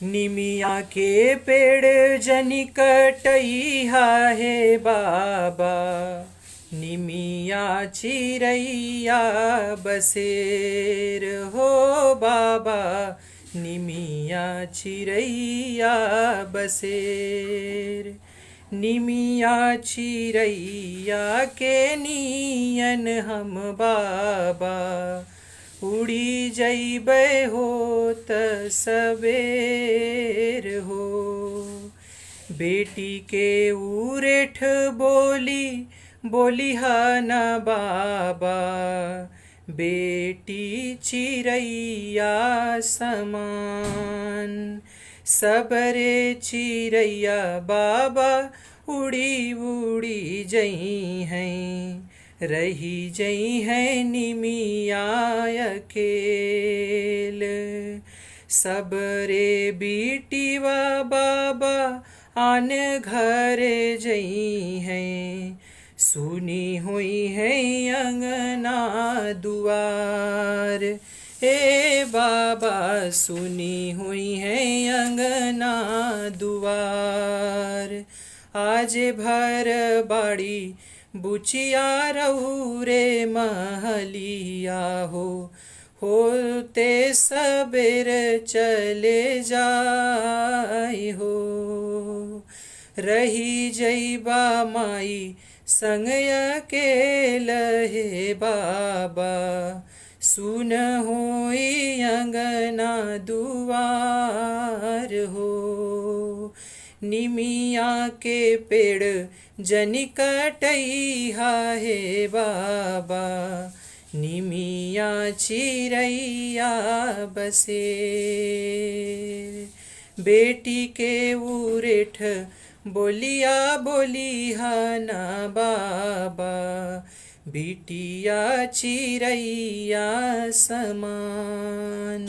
निमिया के पेड़ जनी कटइहा हे बाबा, निमिया चिरैया बसेर हो बाबा, निमिया चिरैया बसेर। निमिया चिरैया के नियन हम बाबा, उड़ी जइबै होत सबेर हो। बेटी के उरेठ बोली बोलिहा न बाबा, बेटी चिरैया समान। सबरे चिरैया बाबा उड़ी उड़ी जई हैं, रही जई है निमिया अकेल। सबरे बीटीवा बाबा आन घर जई हैं, सुनी हुई है अंगना दुआर। हे बाबा सुनी हुई है अंगना दुआर। आज भर बाड़ी बुचिया रौरे महलिया होते सबेर चले जाई हो। रही जइबा माई संग अकेला हे बाबा, सुन होई अंगना दुआर हो। निमिया के पेड़ जनी कटइहा हे बाबा, निमिया चिरैया बसेर। बेटी के उरेठ बोलिया बोलिहा ना बाबा, बिटिया चिरैया समान।